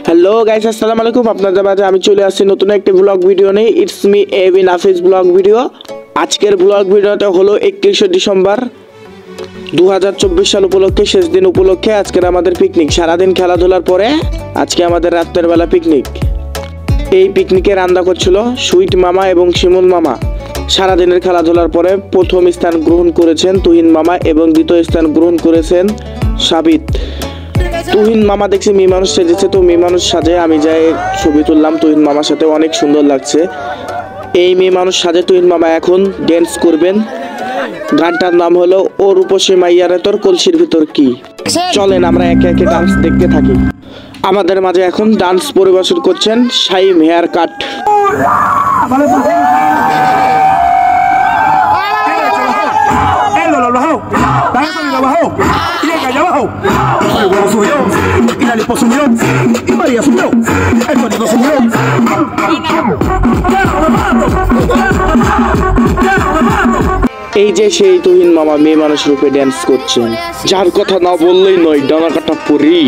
Hello guys, আসসালামু আলাইকুম। আপনাদের মাঝে আমি চলে আসছি নতুন একটি ব্লগ ভিডিও নিয়ে। It's me AB Nafis blog video. আজকের ব্লগ ভিডিওটা হলো 31শে ডিসেম্বর 2024 সাল উপলক্ষে, শেষ দিন উপলক্ষে আজকের আমাদের পিকনিক। সারাদিন খেলাধুলার পরে আজকে আমাদের রাতের বেলা পিকনিক। এই পিকনিকে রান্না করছিল সুইট মামা এবং শিমুল মামা। সারাদিনের খেলাধুলার পরে প্রথম স্থান গ্রহণ করেছেন তুহিন মামা এবং দ্বিতীয় স্থান গ্রহণ করেছেন সাবিত। তুহিন মামা দেখছি মেয়ে মানুষ সেজেছে, তো মেয়ে মানুষ সাজে আমি যাই ছবি তুললাম তুহিন মামার সাথে, অনেক সুন্দর লাগছে। এই মেয়ে মানুষ সাজে তুহিন মামা এখন ড্যান্স করবেন। গানটার নাম হলো ও রূপসী মাইয়ারে তোর কলসির ভিতর কি। চলেন আমরা একে একে ডান্স দেখতে থাকি। আমাদের মাঝে এখন ডান্স পরিবেশন করছেন শাইম হেয়ার কাট। এই যে সেই তুহিন মামা মেয়ে মানুষ রূপে ড্যান্স করছেন, যার কথা না বললেই নয়, ডানা কাটা পরি।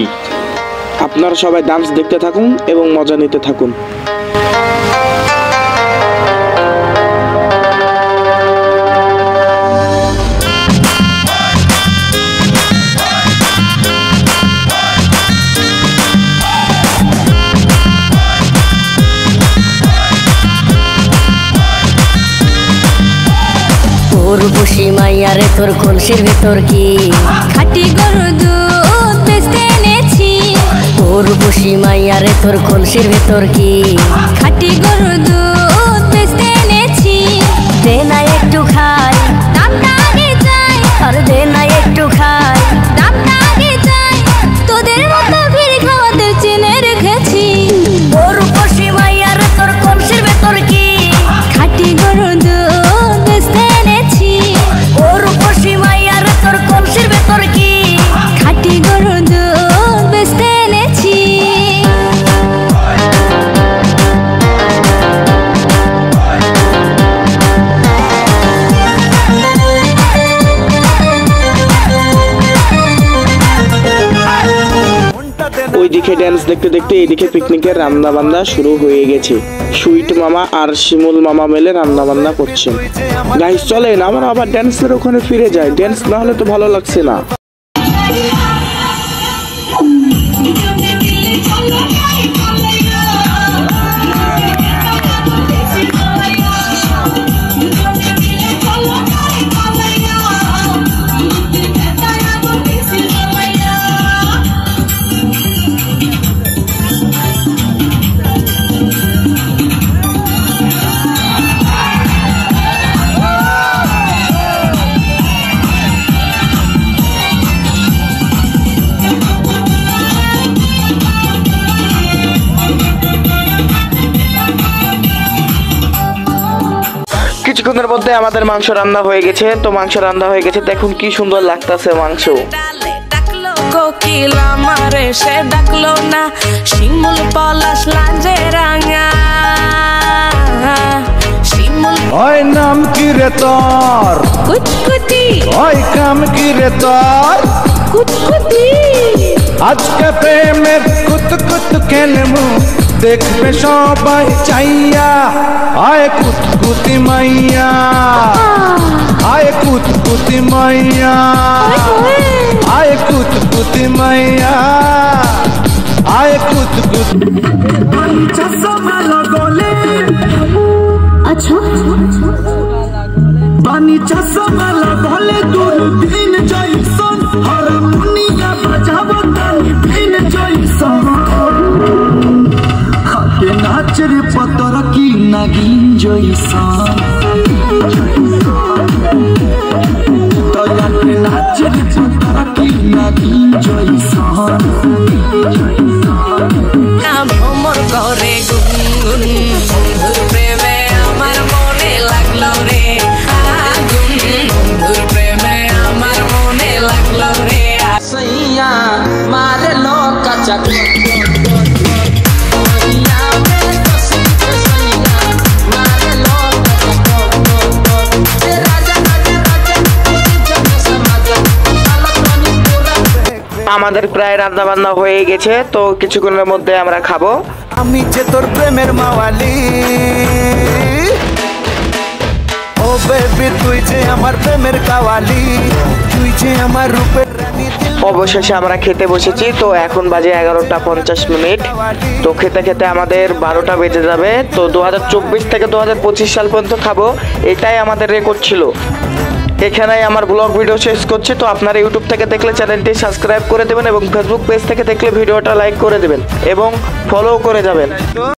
আপনারা সবাই ডান্স দেখতে থাকুন এবং মজা নিতে থাকুন। রূপসী মাইয়ারে তোর কলসির ভেতর কি খাটি গরুর দুধ বেচতে এনেছি। ও রূপসী মাইয়ারে তোর কলসির ভেতর কি খাটি গরুর দুধ বেচতে এনেছি। দে না একটু খাই, দামটা আগে চাই, আর দে না একটু খাই, দামটা আগে চাই। তোদের মতো ভিড় খাওয়াদের চিনে রেখেছি। ও রূপসী মাইয়ারে তোর কলসির ভেতর কি খাটি গরুর দুধ বেচতে এনেছি। ও রূপসী মাইয়ারে তোর কলসির ভেতর কি খাটি গরুর দুধ বেচতে এনেছি। ওইদিকে ড্যান্স দেখতে দেখতে এইদিকে পিকনিকের রান্না বান্না শুরু হয়ে গেছে। সুইট মামা আর শিমুল মামা মিলে রান্না বান্না করছেন। গাইস চলেন আমরা আবার ড্যান্সের ওখানে ফিরে যাই, ড্যান্স না হলে তো ভালো লাগছে না। কিছুক্ষণের মধ্যে আমাদের মাংস রান্না হয়ে গেছে। তো মাংস রান্না হয়ে গেছে, দেখুন কি সুন্দর লাগতেছে মাংস। কোকিল আমারে সে ডাকলো না, শিমুল পলাশ লাজে রাঙা। শিমুল ওই নাম কি রে তোর? কুতকুতি। ওই কাম কি রে তোর? কুতকুতি। আজকে প্রেমের কুতকুত খেলমু, দেখবে সবাই চাইয়া। আয় কুতকুতি মাইয়া, আয় কুতকুতি মাইয়া, আয় কুতকুতি মাইয়া, আয় কুতকুতি। আচ্ছা পানি চশমা লাগলে দূরবীন জয়সন, হারমোনিয়া বাজাবো তালি ভিন জয়সন। হাতে নাচের পতর কি নাগিন জয়সন, তয়াতে নাচের পতর কি নাগিন জয়সন। ভ্রমর করে গুনগুন, বন্ধুর প্রেমে আমার মনে লাগলো রে আগুন। বন্ধুর প্রেমে আমার মনে লাগলো রে। सैया मारे लो कच्चा আমাদের প্রায় রান্না বান্না হয়ে গেছে, তো কিছুক্ষণের মধ্যে আমরা খাবো। আমি যে তোর প্রেমের মাওয়ালি, ও বেবি তুই যে আমার প্রেমের কাওয়ালি, তুই যে আমার রূপের রানী। অবশেষে আমরা খেতে বসেছি। তো এখন বাজে 11:50। তো খেতে খেতে আমাদের 12টা বেজে যাবে। তো 2024 থেকে 2025 সাল পর্যন্ত খাবো, এটাই আমাদের রেকর্ড ছিল। এখানেই আমার ব্লগ ভিডিও শেষ করছি। তো আপনারা ইউটিউব থেকে দেখলে চ্যানেলটি সাবস্ক্রাইব করে দেবেন এবং ফেসবুক পেজ থেকে দেখলে ভিডিওটা লাইক করে দেবেন এবং ফলো করে যাবেন।